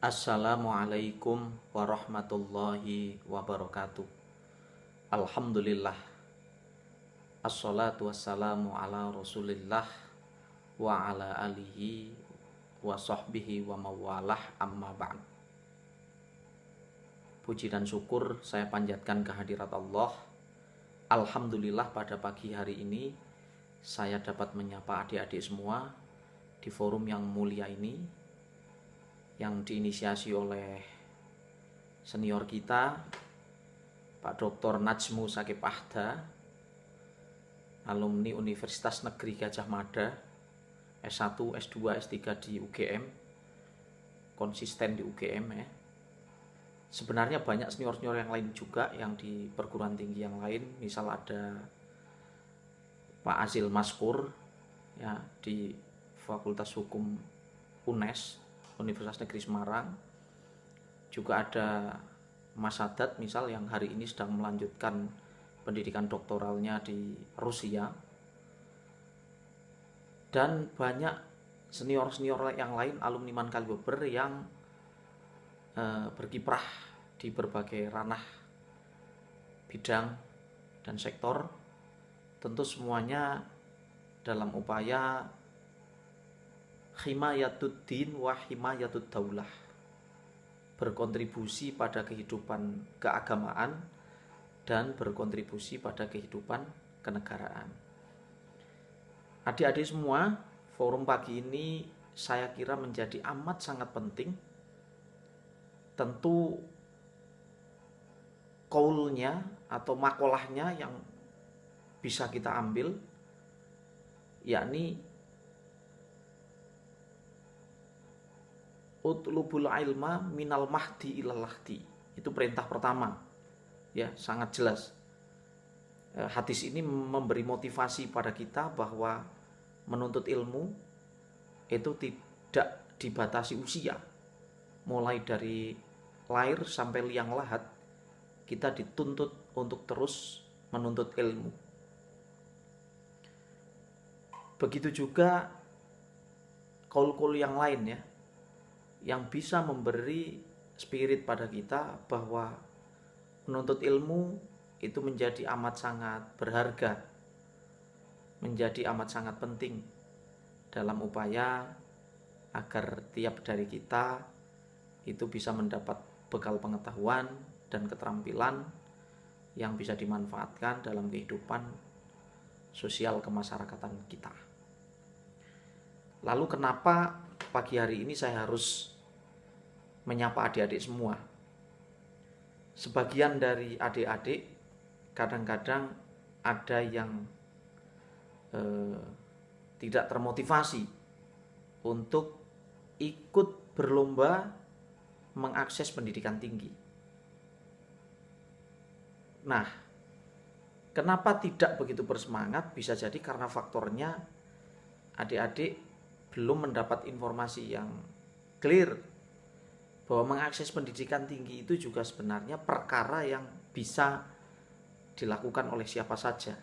Assalamualaikum warahmatullahi wabarakatuh. Alhamdulillah. Assalatu wassalamu ala rasulillah wa ala alihi wa sahbihi wa mawalah amma ba'd. Puji dan syukur saya panjatkan kehadirat Allah. Alhamdulillah pada pagi hari ini saya dapat menyapa adik-adik semua di forum yang mulia ini, yang diinisiasi oleh senior kita Pak Dr. Najmu Shakib Ahda, alumni Universitas Negeri Gadjah Mada, S1, S2, S3 di UGM, konsisten di UGM ya. Sebenarnya banyak senior-senior yang lain juga yang di perguruan tinggi yang lain, misal ada Pak Azil Maskur ya di Fakultas Hukum UNES, Universitas Negeri Semarang. Juga ada Mas Sadat misal yang hari ini sedang melanjutkan pendidikan doktoralnya di Rusia. Dan banyak senior-senior yang lain alumni Mankaliber yang berkiprah di berbagai ranah bidang dan sektor. Tentu semuanya dalam upaya himayatuddin wa himayatud daulah, berkontribusi pada kehidupan keagamaan dan berkontribusi pada kehidupan kenegaraan. Adik-adik semua, forum pagi ini saya kira menjadi amat sangat penting. Tentu kaulnya atau makolahnya yang bisa kita ambil, yakni utlubul ilma minal mahdi ilal lahdi. Itu perintah pertama ya, sangat jelas. Hadis ini memberi motivasi pada kita bahwa menuntut ilmu itu tidak dibatasi usia. Mulai dari lahir sampai liang lahat kita dituntut untuk terus menuntut ilmu. Begitu juga kaul-kaul yang lain ya, yang bisa memberi spirit pada kita bahwa menuntut ilmu itu menjadi amat sangat berharga, menjadi amat sangat penting dalam upaya agar tiap dari kita itu bisa mendapat bekal pengetahuan dan keterampilan yang bisa dimanfaatkan dalam kehidupan sosial kemasyarakatan kita. Lalu kenapa pagi hari ini saya harus menyapa adik-adik semua? Sebagian dari adik-adik kadang-kadang ada yang tidak termotivasi untuk ikut berlomba mengakses pendidikan tinggi. Nah, kenapa tidak begitu bersemangat? Bisa jadi karena faktornya adik-adik belum mendapat informasi yang clear bahwa mengakses pendidikan tinggi itu juga sebenarnya perkara yang bisa dilakukan oleh siapa saja.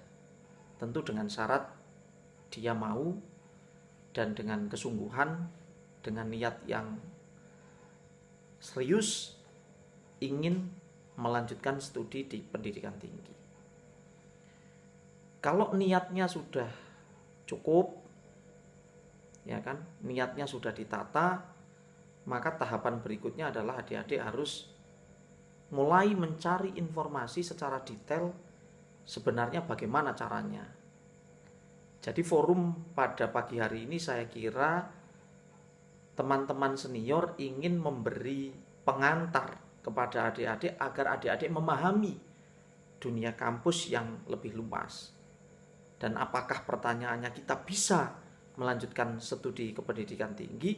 Tentu dengan syarat dia mau dan dengan kesungguhan, dengan niat yang serius ingin melanjutkan studi di pendidikan tinggi. Kalau niatnya sudah cukup, ya kan, niatnya sudah ditata, maka tahapan berikutnya adalah adik-adik harus mulai mencari informasi secara detail sebenarnya bagaimana caranya. Jadi forum pada pagi hari ini saya kira teman-teman senior ingin memberi pengantar kepada adik-adik agar adik-adik memahami dunia kampus yang lebih luas. Dan apakah pertanyaannya kita bisa melanjutkan studi kependidikan tinggi?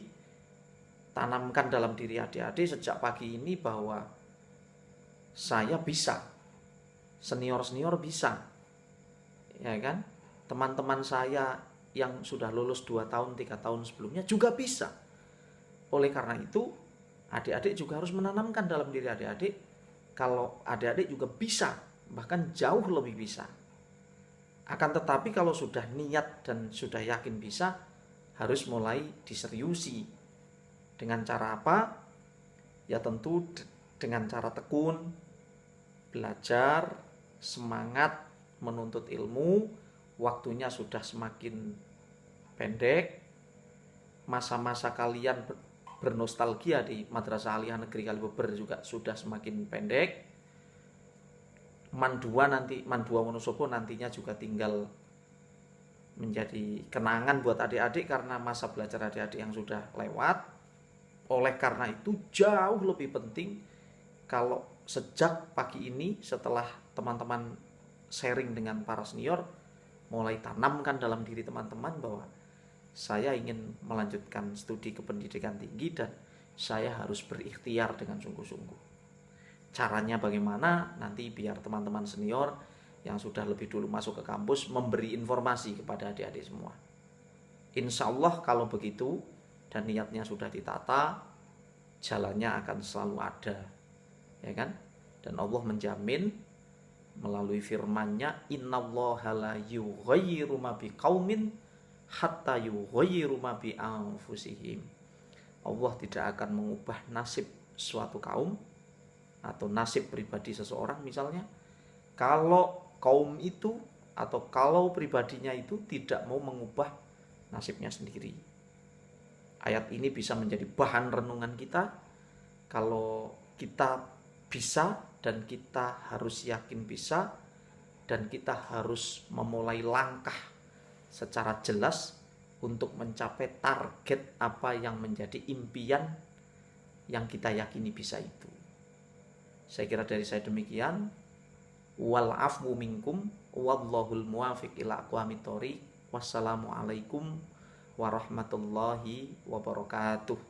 Tanamkan dalam diri adik-adik sejak pagi ini bahwa saya bisa, senior-senior bisa, ya kan? Teman-teman saya yang sudah lulus 2 tahun, 3 tahun sebelumnya juga bisa. Oleh karena itu, adik-adik juga harus menanamkan dalam diri adik-adik kalau adik-adik juga bisa, bahkan jauh lebih bisa. Akan tetapi kalau sudah niat dan sudah yakin bisa, harus mulai diseriusi. Dengan cara apa? Ya tentu dengan cara tekun, belajar, semangat menuntut ilmu, waktunya sudah semakin pendek, masa-masa kalian bernostalgia di Madrasah Aliyah Negeri Kalibeber juga sudah semakin pendek. Mandua Wonosobo nantinya juga tinggal menjadi kenangan buat adik-adik karena masa belajar adik-adik yang sudah lewat. Oleh karena itu jauh lebih penting kalau sejak pagi ini setelah teman-teman sharing dengan para senior, mulai tanamkan dalam diri teman-teman bahwa saya ingin melanjutkan studi kependidikan tinggi dan saya harus berikhtiar dengan sungguh-sungguh. Caranya bagaimana? Nanti biar teman-teman senior yang sudah lebih dulu masuk ke kampus memberi informasi kepada adik-adik semua. Insya Allah kalau begitu dan niatnya sudah ditata, jalannya akan selalu ada, ya kan? Dan Allah menjamin melalui firman-Nya, innallaha la yughayyiru ma biqaumin hatta yughayyiru ma bi anfusihim. Allah tidak akan mengubah nasib suatu kaum atau nasib pribadi seseorang misalnya kalau kaum itu atau kalau pribadinya itu tidak mau mengubah nasibnya sendiri. Ayat ini bisa menjadi bahan renungan kita kalau kita bisa dan kita harus yakin bisa dan kita harus memulai langkah secara jelas untuk mencapai target apa yang menjadi impian yang kita yakini bisa itu. Saya kira dari saya demikian. Wal afwu minkum wallahul muwafiq ila aqwamit thoriq. Wassalamualaikum warahmatullahi wabarakatuh.